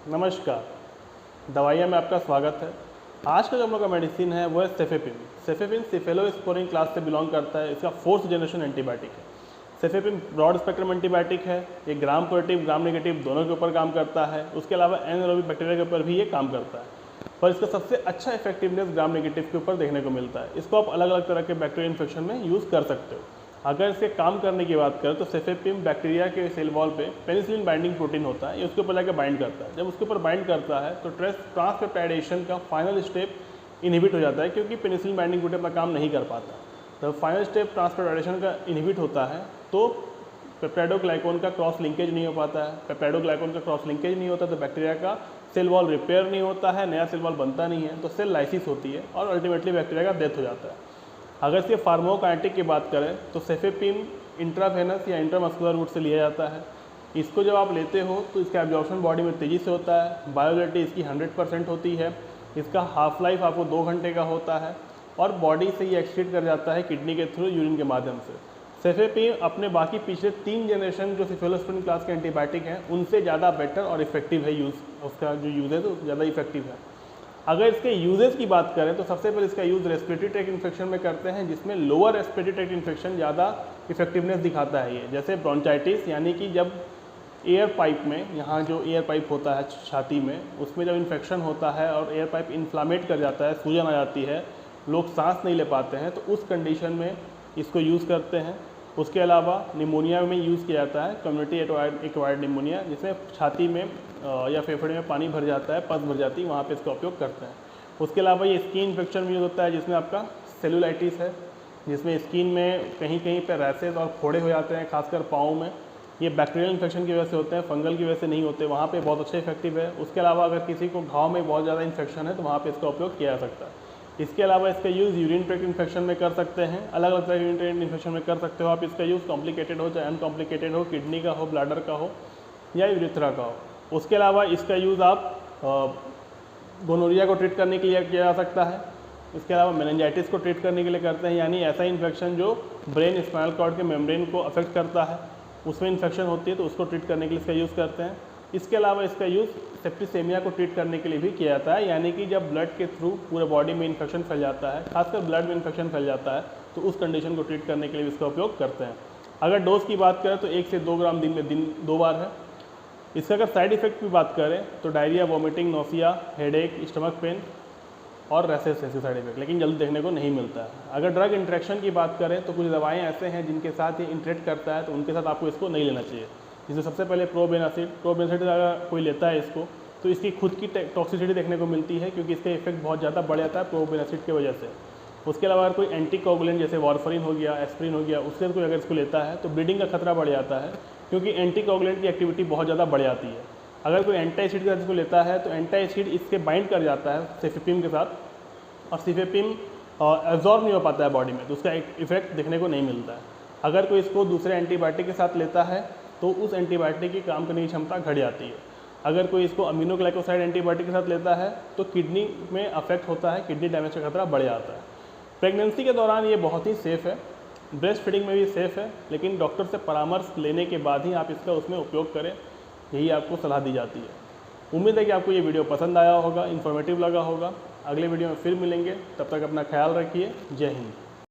नमस्कार। दवाइयाँ में आपका स्वागत है। आज का जो हम लोग का मेडिसिन है वो है सेफेपिन। सेफेपिन सेफेलोस्पोरिन क्लास से बिलोंग करता है। इसका 4th जनरेशन एंटीबायोटिक है। सेफेपिन ब्रॉड स्पेक्ट्रम एंटीबायोटिक है। ये ग्राम पॉजिटिव ग्राम नेगेटिव दोनों के ऊपर काम करता है। उसके अलावा एनारोबिक बैक्टीरिया के ऊपर भी ये काम करता है, पर इसका सबसे अच्छा इफेक्टिवनेस ग्राम नेगेटिव के ऊपर देखने को मिलता है। इसको आप अलग अलग तरह के बैक्टीरियल इन्फेक्शन में यूज़ कर सकते हो। अगर इसके काम करने की बात करें तो सेफेपिन बैक्टीरिया के सेल वॉल पे पेनिसिलिन बाइंडिंग प्रोटीन होता है, ये उसके ऊपर जाकर बाइंड करता है। जब उसके ऊपर बाइंड करता है तो ट्रांसपेप्टाइडेशन का फाइनल स्टेप इनहिबिट हो जाता है, क्योंकि पेनिसिलिन बाइंडिंग प्रोटीन अपना काम नहीं कर पाता। जब फाइनल स्टेप ट्रांसपेप्टाइडेशन का इनहिबिट होता है तो पेप्टाइडोग्लाइकोन का क्रॉस लिंकेज नहीं हो पाता है। पेप्टाइडोग्लाइकोन का क्रॉस लिंकेज नहीं होता तो बैक्टीरिया का सेल वॉल रिपेयर नहीं होता है, नया सेल वॉल बनता नहीं है, तो सेल लाइसिस होती है और अल्टीमेटली बैक्टीरिया का डेथ हो जाता है। अगर इसके फार्माकोकाइनेटिक की बात करें तो सेफेपिन इंट्रावेनस या इंट्रामस्कुलर रूट से लिया जाता है। इसको जब आप लेते हो तो इसका एब्जॉर्प्शन बॉडी में तेज़ी से होता है। बायोअवेलेबिलिटी इसकी 100% होती है। इसका हाफ लाइफ आपको 2 घंटे का होता है और बॉडी से ये एक्सक्रीट कर जाता है किडनी के थ्रू, यूरिन के माध्यम से। सेफेपिन अपने बाकी पिछले 3 जनरेशन जो सेफेलोस्पोरिन क्लास के एंटीबायोटिक हैं उनसे ज़्यादा बेटर और इफेक्टिव है। उसका जो यूज़ है तो ज़्यादा इफेक्टिव है। अगर इसके यूजेस की बात करें तो सबसे पहले इसका यूज़ रेस्पिरेटरी ट्रैक्ट इन्फेक्शन में करते हैं, जिसमें लोअर रेस्पिरेटरी ट्रैक्ट इन्फेक्शन ज़्यादा इफेक्टिवनेस दिखाता है। ये जैसे ब्रोंचाइटिस, यानी कि जब एयर पाइप में, यहाँ जो एयर पाइप होता है छाती में, उसमें जब इन्फेक्शन होता है और एयर पाइप इन्फ्लामेट कर जाता है, सूजन आ जाती है, लोग सांस नहीं ले पाते हैं, तो उस कंडीशन में इसको यूज़ करते हैं। उसके अलावा निमोनिया में यूज़ किया जाता है, कम्युनिटी एक्वायर्ड निमोनिया, जिसमें छाती में या फेफड़े में पानी भर जाता है, पस भर जाती है, वहाँ पे इसका उपयोग करते हैं। उसके अलावा ये स्किन इन्फेक्शन में यूज़ होता है, जिसमें आपका सेलुलाइटिस है, जिसमें स्किन में कहीं कहीं पे रैसेस और फोड़े हो जाते हैं, खासकर पाँव में। ये बैक्टीरियल इन्फेक्शन की वजह से होते हैं, फंगल की वजह से नहीं होते, वहाँ पे बहुत अच्छा इफेक्टिव है। उसके अलावा अगर किसी को घाव में बहुत ज़्यादा इन्फेक्शन है तो वहाँ पे इसका उपयोग किया जा सकता है। इसके अलावा इसका यूज़ यूरिन ट्रैक्ट इन्फेक्शन में कर सकते हैं, अलग अलग तरह के यूरिन ट्रैक्ट इन्फेक्शन में कर सकते हो आप। इसका यूज़ कॉम्प्लिकेटेड हो चाहे अनकॉम्प्लिकेटेड हो, किडनी का हो, ब्लैडर का हो या यूरिथ्रा का हो। उसके अलावा इसका यूज़ आप गोनोरिया को ट्रीट करने के लिए किया जा सकता है। इसके अलावा मेनिंजाइटिस को ट्रीट करने के लिए करते हैं, यानी ऐसा इन्फेक्शन जो ब्रेन स्पाइनल कॉर्ड के मेम्ब्रेन को अफेक्ट करता है, उसमें इन्फेक्शन होती है तो उसको ट्रीट करने के लिए इसका यूज़ करते हैं। इसके अलावा इसका यूज़ सेप्टिसेमिया को ट्रीट करने के लिए भी किया जाता है, यानी कि जब ब्लड के थ्रू पूरे बॉडी में इन्फेक्शन फैल जाता है, खासकर ब्लड में इन्फेक्शन फैल जाता है, तो उस कंडीशन को ट्रीट करने के लिए इसका उपयोग करते हैं। अगर डोज की बात करें तो 1 से 2 ग्राम दिन में 2 बार है। इसका अगर साइड इफेक्ट की बात करें तो diarrhoea, vomiting, nausea, headache, stomach pain और रैसेस ऐसे साइड इफेक्ट, लेकिन जल्दी देखने को नहीं मिलता है। अगर ड्रग इंटरेक्शन की बात करें तो कुछ दवाएं ऐसे हैं जिनके साथ ये इंटरेक्ट करता है, तो उनके साथ आपको इसको नहीं लेना चाहिए। जिसमें सबसे पहले प्रोबेनासिड अगर कोई लेता है इसको तो इसकी खुद की टॉक्सिसिटी देखने को मिलती है, क्योंकि इसका इफेक्ट बहुत ज़्यादा बढ़ जाता है प्रोबेनासिड की वजह से। उसके अलावा अगर कोई एंटीकोगुलेंट जैसे वारफरिन हो गया, एस्प्रिन हो गया, उससे कोई अगर इसको लेता है तो ब्लीडिंग का खतरा बढ़ जाता है, क्योंकि एंटीकोगुलेंट की एक्टिविटी बहुत ज़्यादा बढ़ जाती है। अगर कोई एंटाइसिड का इसको लेता है तो एंटाइसिड इससे बाइंड कर जाता है सेफेपिन के साथ, और सेफेपिन एब्जॉर्ब नहीं हो पाता है बॉडी में, तो उसका इफेक्ट देखने को नहीं मिलता है। अगर कोई इसको दूसरे एंटीबायोटिक के साथ लेता है तो उस एंटीबायोटिक की काम करने की क्षमता घट जाती है। अगर कोई इसको अमीनोग्लाइकोसाइड एंटीबायोटिक के साथ लेता है तो किडनी में अफेक्ट होता है, किडनी डैमेज का खतरा बढ़ जाता है। प्रेगनेंसी के दौरान ये बहुत ही सेफ़ है, ब्रेस्ट फीडिंग में भी सेफ़ है, लेकिन डॉक्टर से परामर्श लेने के बाद ही आप इसका उसमें उपयोग करें, यही आपको सलाह दी जाती है। उम्मीद है कि आपको ये वीडियो पसंद आया होगा, इन्फॉर्मेटिव लगा होगा। अगले वीडियो में फिर मिलेंगे, तब तक अपना ख्याल रखिए। जय हिंद।